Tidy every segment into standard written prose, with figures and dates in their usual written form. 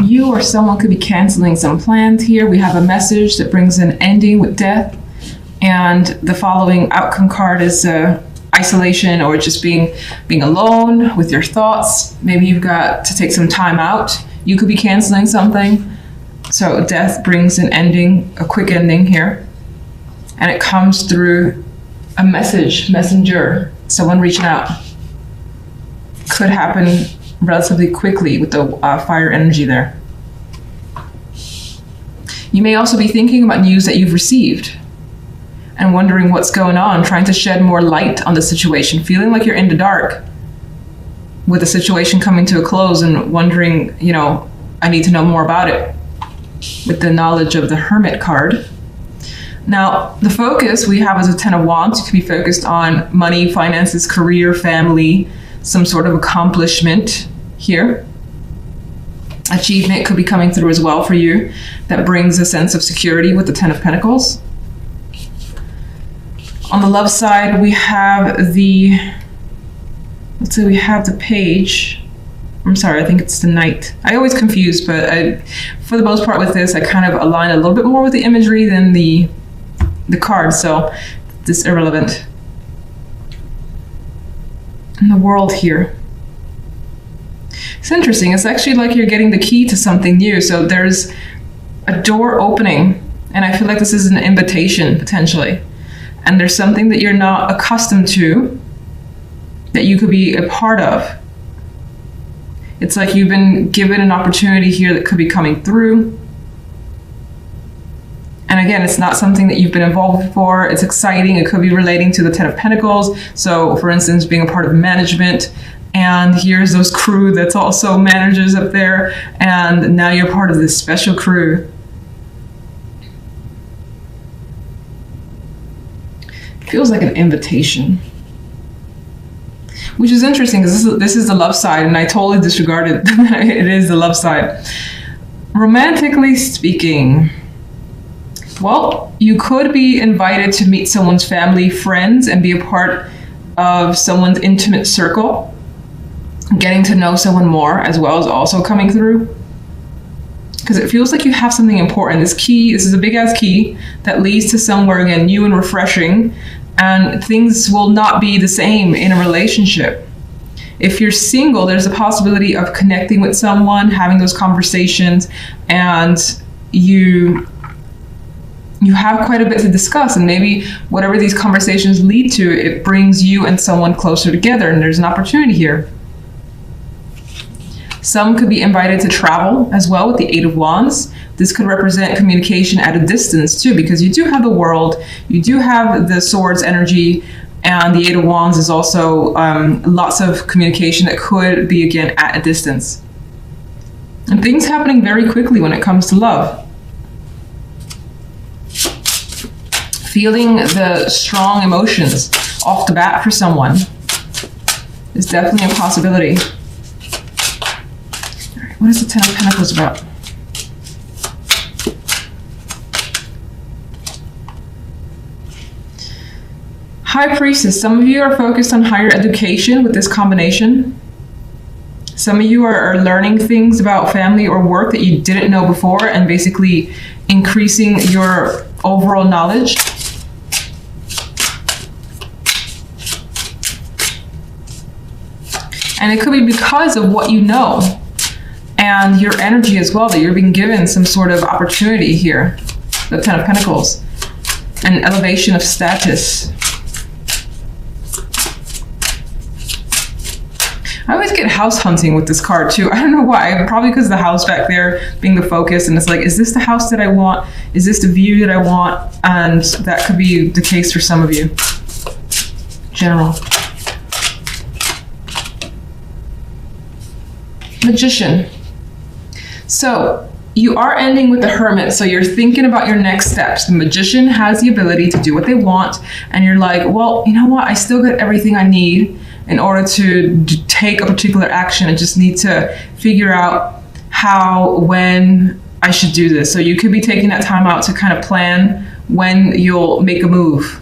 You or someone could be canceling some plans here. We have a message that brings an ending with death. And the following outcome card is isolation, or just being alone with your thoughts. Maybe you've got to take some time out. You could be canceling something. So death brings an ending, a quick ending here. And it comes through a messenger, someone reaching out. Could happen relatively quickly with the fire energy there. You may also be thinking about news that you've received and wondering what's going on, trying to shed more light on the situation, feeling like you're in the dark with the situation coming to a close and wondering, I need to know more about it, with the knowledge of the Hermit card. Now, the focus we have is a 10 of Wands. You could be focused on money, finances, career, family, some sort of accomplishment here. Achievement could be coming through as well for you. That brings a sense of security with the 10 of Pentacles. On the love side, we have the Page. I'm sorry, I think it's the Knight. I always confuse, but for the most part with this, I kind of align a little bit more with the imagery than the card, so this is irrelevant. And the World here. It's interesting. It's actually like you're getting the key to something new. So there's a door opening, and I feel like this is an invitation potentially. And there's something that you're not accustomed to that you could be a part of. It's like you've been given an opportunity here that could be coming through. And again, it's not something that you've been involved before. It's exciting. It could be relating to the 10 of Pentacles. So for instance, being a part of management, and here's those crew that's also managers up there. And now you're part of this special crew. Feels like an invitation, which is interesting because this is the love side, and I totally disregarded that it is the love side. Romantically speaking, well, you could be invited to meet someone's family, friends, and be a part of someone's intimate circle. Getting to know someone more as well is also coming through, because it feels like you have something important. This is a big ass key that leads to somewhere again new and refreshing. And things will not be the same in a relationship. If you're single, there's a possibility of connecting with someone, having those conversations, and you have quite a bit to discuss. And maybe whatever these conversations lead to, it brings you and someone closer together, and there's an opportunity here. Some could be invited to travel as well with the 8 of Wands. This could represent communication at a distance too, because you do have the World, you do have the Swords energy, and the 8 of Wands is also lots of communication that could be again at a distance. And things happening very quickly when it comes to love. Feeling the strong emotions off the bat for someone is definitely a possibility. All right, what is the 10 of Pentacles about? High Priestess, some of you are focused on higher education with this combination. Some of you are learning things about family or work that you didn't know before, and basically increasing your overall knowledge. And it could be because of what you know and your energy as well, that you're being given some sort of opportunity here. The 10 of Pentacles. An elevation of status. I always get house hunting with this card too. I don't know why. Probably because the house back there being the focus, and it's like, is this the house that I want? Is this the view that I want? And that could be the case for some of you. General. Magician. So you are ending with the Hermit, so you're thinking about your next steps. The Magician has the ability to do what they want, and you're like, well, you know what? I still got everything I need in order to take a particular action. I just need to figure out how, when I should do this. So you could be taking that time out to kind of plan when you'll make a move.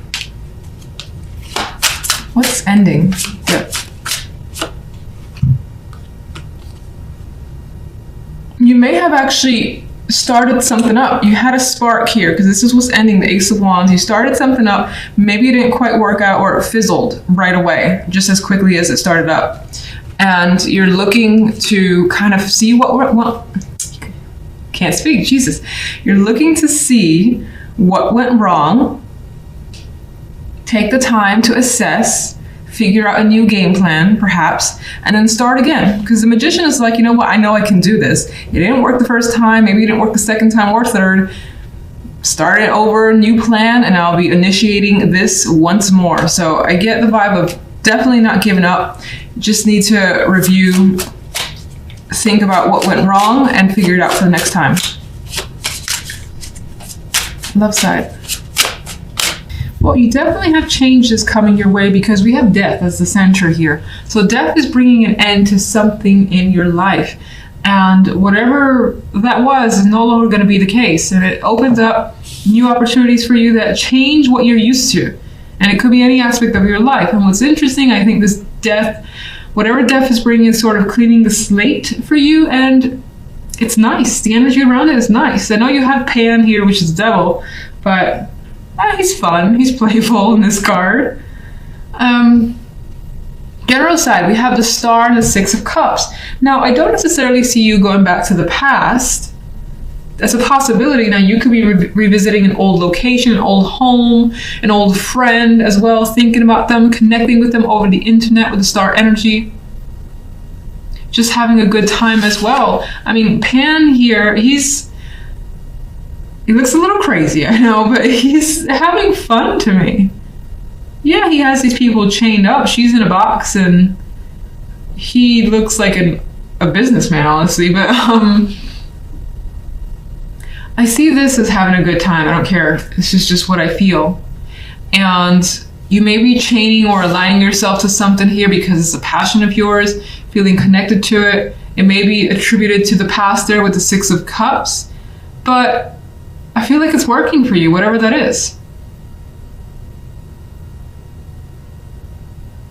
What's ending? Yeah. you may have actually started something up. You had a spark here, because this is what's ending, the Ace of Wands. You started something up. Maybe it didn't quite work out, or it fizzled right away, just as quickly as it started up. And you're looking to kind of see can't speak, Jesus. You're looking to see what went wrong, take the time to assess, figure out a new game plan, perhaps, and then start again. Because the Magician is like, you know what, I know I can do this. It didn't work the first time, maybe it didn't work the second time or third. Start it over, new plan, and I'll be initiating this once more. So I get the vibe of definitely not giving up. Just need to review, think about what went wrong, and figure it out for the next time. Love side. Well, you definitely have changes coming your way, because we have death as the center here. So death is bringing an end to something in your life. And whatever that was is no longer going to be the case. And it opens up new opportunities for you that change what you're used to. And it could be any aspect of your life. And what's interesting, I think this death, whatever death is bringing, is sort of cleaning the slate for you. And it's nice. The energy around it is nice. I know you have Pan here, which is devil, but he's fun. He's playful in this card. General side, we have the Star and the Six of Cups. Now, I don't necessarily see you going back to the past. That's a possibility. Now, you could be revisiting an old location, an old home, an old friend as well, thinking about them, connecting with them over the internet with the Star energy. Just having a good time as well. I mean, Pan here, he looks a little crazy, I know, but he's having fun to me. Yeah, he has these people chained up. She's in a box, and he looks like a businessman, honestly. But I see this as having a good time. I don't care. This is just what I feel. And you may be chaining or aligning yourself to something here because it's a passion of yours, feeling connected to it. It may be attributed to the past there with the Six of Cups, but I feel like it's working for you, whatever that is.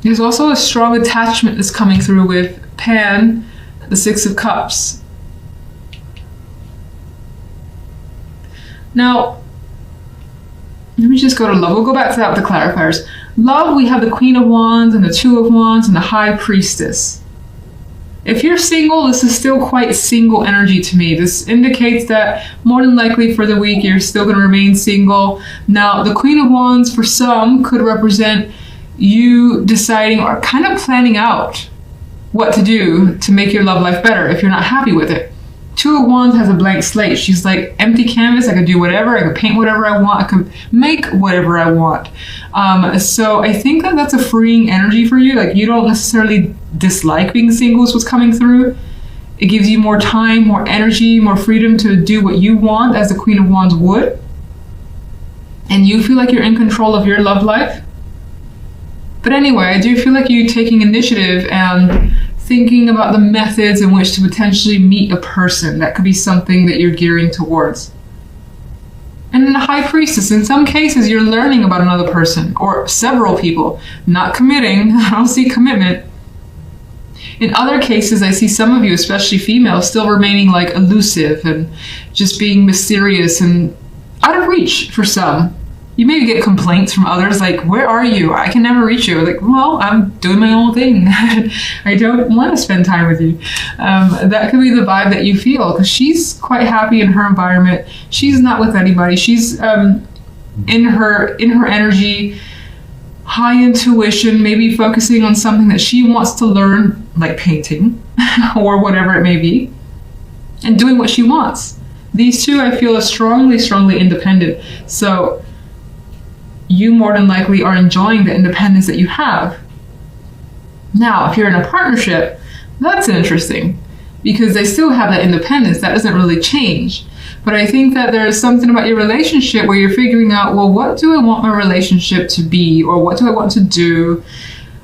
There's also a strong attachment that's coming through with Pan, the Six of Cups. Now, let me just go to love. We'll go back to that with the clarifiers. Love, we have the Queen of Wands and the Two of Wands and the High Priestess. If you're single, this is still quite single energy to me. This indicates that more than likely for the week, you're still going to remain single. Now, the Queen of Wands for some could represent you deciding or kind of planning out what to do to make your love life better if you're not happy with it. Two of Wands has a blank slate. She's like, empty canvas. I could do whatever. I could paint whatever I want. I could make whatever I want. So I think that that's a freeing energy for you. Like, you don't necessarily dislike being single is what's coming through. It gives you more time, more energy, more freedom to do what you want, as the Queen of Wands would. And you feel like you're in control of your love life. But anyway, I do feel like you're taking initiative and thinking about the methods in which to potentially meet a person. That could be something that you're gearing towards. And then the High Priestess, in some cases, you're learning about another person or several people, not committing. I don't see commitment. In other cases, I see some of you, especially females, still remaining like elusive and just being mysterious and out of reach for some. You maybe get complaints from others like, where are you? I can never reach you. Like, well, I'm doing my own thing. I don't want to spend time with you. That could be the vibe that you feel, because she's quite happy in her environment. She's not with anybody. She's in her energy, high intuition, maybe focusing on something that she wants to learn, like painting or whatever it may be, and doing what she wants. These two, I feel, are strongly, strongly independent. So you more than likely are enjoying the independence that you have. Now, if you're in a partnership, that's interesting, because they still have that independence. That doesn't really change. But I think that there's something about your relationship where you're figuring out, well, what do I want my relationship to be? Or what do I want to do?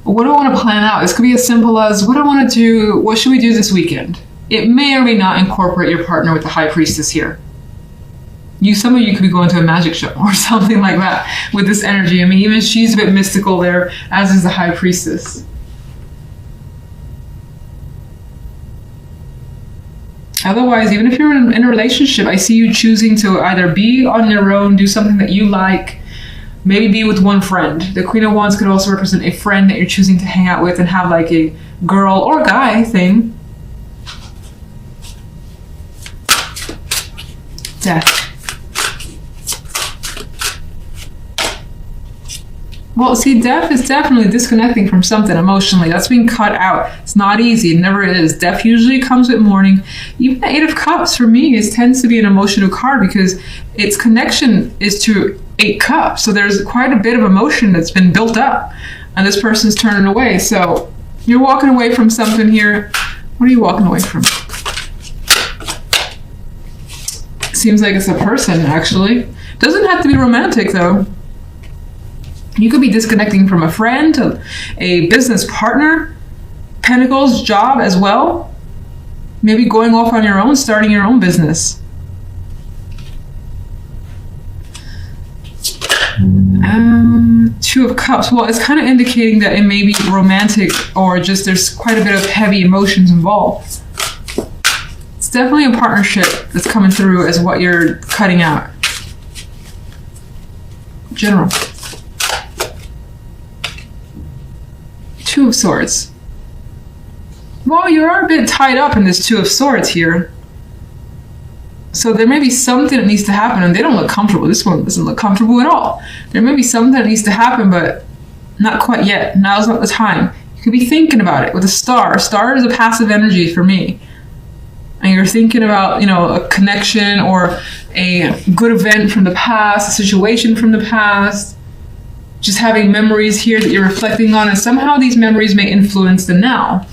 What do I want to plan out? This could be as simple as, what do I want to do? What should we do this weekend? It may or may not incorporate your partner with the High Priestess here. Some of you could be going to a magic show or something like that with this energy. I mean, even she's a bit mystical there, as is the High Priestess. Otherwise, even if you're in a relationship, I see you choosing to either be on your own, do something that you like, maybe be with one friend. The Queen of Wands could also represent a friend that you're choosing to hang out with and have like a girl or guy thing. Death. Well, see, death is definitely disconnecting from something emotionally. That's being cut out. It's not easy. It never is. Death usually comes with mourning. Even the Eight of Cups, for me, tends to be an emotional card because its connection is to 8 cups. So there's quite a bit of emotion that's been built up. And this person's turning away. So you're walking away from something here. What are you walking away from? Seems like it's a person, actually. Doesn't have to be romantic, though. You could be disconnecting from a friend, a business partner, Pentacles, job as well. Maybe going off on your own, starting your own business. Two of Cups. Well, it's kind of indicating that it may be romantic or just there's quite a bit of heavy emotions involved. It's definitely a partnership that's coming through as what you're cutting out. General. Two of Swords. Well, you are a bit tied up in this Two of Swords here. So there may be something that needs to happen, and they don't look comfortable. This one doesn't look comfortable at all. There may be something that needs to happen, but not quite yet. Now's not the time. You could be thinking about it with a star. A star is a passive energy for me. And you're thinking about, a connection or a good event from the past, a situation from the past. Just having memories here that you're reflecting on, and somehow these memories may influence the now.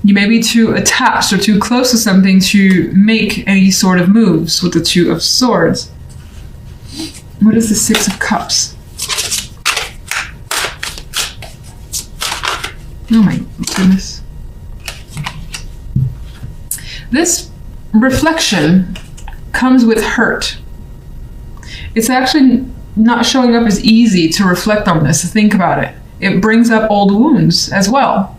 You may be too attached or too close to something to make any sort of moves with the Two of Swords. What is the Six of Cups? Oh my goodness. This reflection comes with hurt. It's actually not showing up as easy to reflect on this, to think about it. It brings up old wounds as well.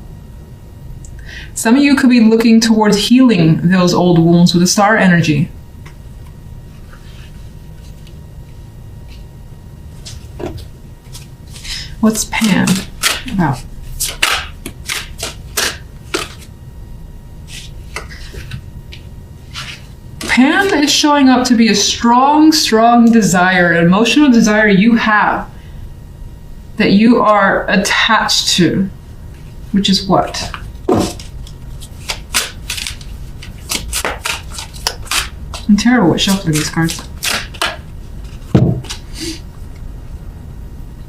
Some of you could be looking towards healing those old wounds with the star energy. What's Pan about? Pan is showing up to be a strong, strong desire, an emotional desire you have that you are attached to, which is what? I'm terrible at shuffling these cards.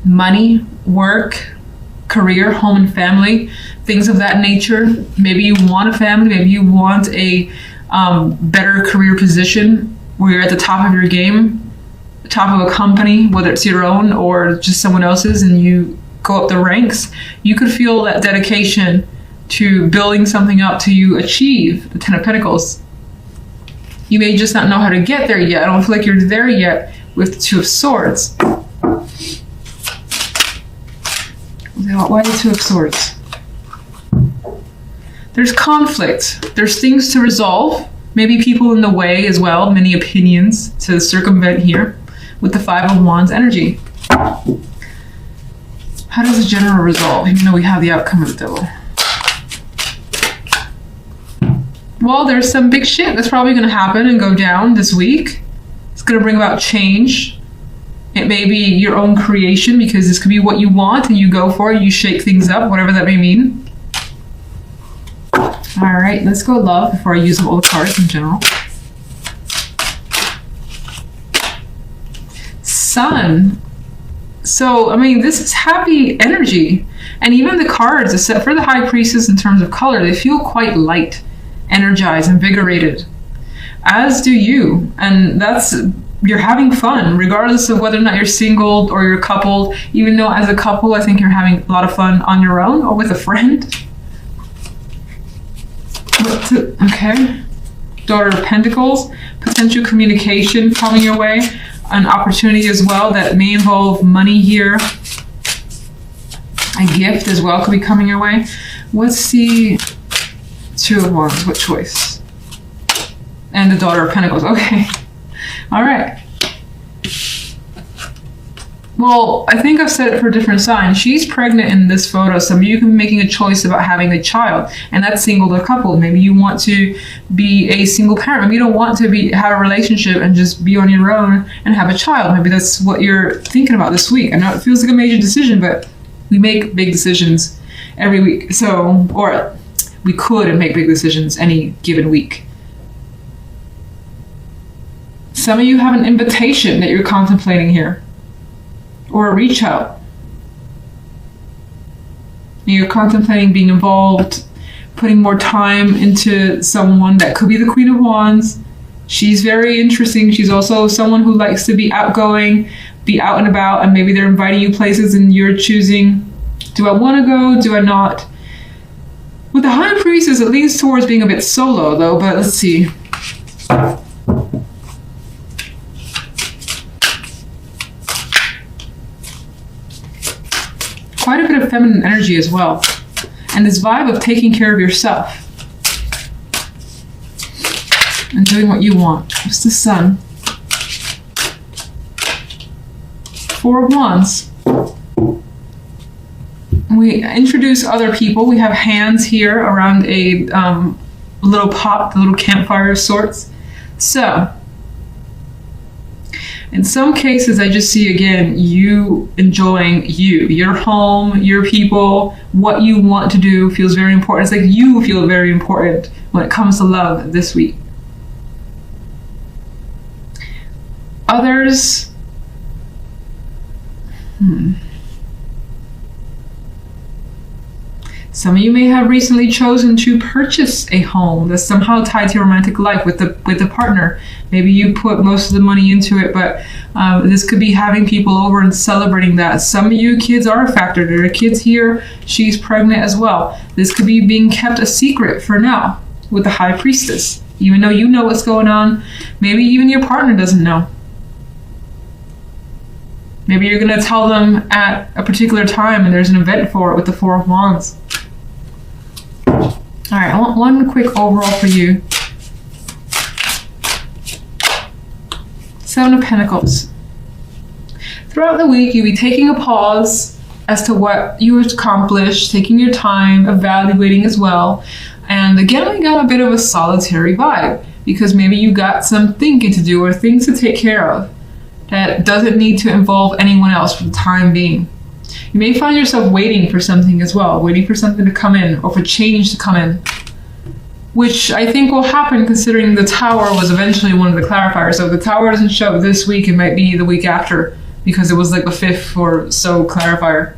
Money, work, career, home and family, things of that nature. Maybe you want a family, maybe you want a better career position where you're at the top of your game, the top of a company, whether it's your own or just someone else's, and you go up the ranks. You could feel that dedication to building something up till you achieve the Ten of Pentacles. You may just not know how to get there yet. I don't feel like you're there yet with the Two of Swords. Why the Two of Swords? There's conflict. There's things to resolve. Maybe people in the way as well. Many opinions to circumvent here with the Five of Wands energy. How does the General resolve, even though we have the outcome of the Devil? Well, there's some big shit that's probably going to happen and go down this week. It's going to bring about change. It may be your own creation because this could be what you want and you go for it. You shake things up, whatever that may mean. All right, let's go love before I use all the cards in general. Sun. So, this is happy energy. And even the cards, except for the High Priestess in terms of color, they feel quite light, energized, invigorated. As do you. And you're having fun, regardless of whether or not you're single or you're coupled. Even though as a couple, I think you're having a lot of fun on your own or with a friend. Okay. Daughter of Pentacles, potential communication coming your way, an opportunity as well that may involve money here. A gift as well could be coming your way. What's the Two of Wands? What choice? And the Daughter of Pentacles. Okay. All right. Well, I think I've said it for different signs. She's pregnant in this photo, so maybe you can be making a choice about having a child, and that's single or couple. Maybe you want to be a single parent. Maybe you don't want to have a relationship and just be on your own and have a child. Maybe that's what you're thinking about this week. I know it feels like a major decision, but we make big decisions every week. So, or we could make big decisions any given week. Some of you have an invitation that you're contemplating here, or a reach out. You're contemplating being involved, putting more time into someone. That could be the Queen of Wands. She's very interesting. She's also someone who likes to be outgoing, be out and about, and maybe they're inviting you places and you're choosing, do I want to go? Do I not? With the High Priestess, it leans towards being a bit solo though, but let's see. Quite a bit of feminine energy as well. And this vibe of taking care of yourself and doing what you want. What's the Sun? Four of Wands. We introduce other people. We have hands here around a little pot, a little campfire of sorts. So, in some cases, I just see, again, you enjoying your home, your people, what you want to do feels very important. It's like you feel very important when it comes to love this week. Others, some of you may have recently chosen to purchase a home that's somehow tied to your romantic life with the partner. Maybe you put most of the money into it, but this could be having people over and celebrating that. Some of you kids are a factor. There are kids here. She's pregnant as well. This could be being kept a secret for now with the High Priestess. Even though you know what's going on, maybe even your partner doesn't know. Maybe you're going to tell them at a particular time and there's an event for it with the Four of Wands. All right, I want one quick overall for you. Seven of Pentacles. Throughout the week, you'll be taking a pause as to what you accomplished, taking your time, evaluating as well. And again, we got a bit of a solitary vibe because maybe you got some thinking to do or things to take care of that doesn't need to involve anyone else for the time being. You may find yourself waiting for something as well, waiting for something to come in or for change to come in, which I think will happen considering the Tower was eventually one of the clarifiers. So if the Tower doesn't show up this week, it might be the week after because it was like the fifth or so clarifier.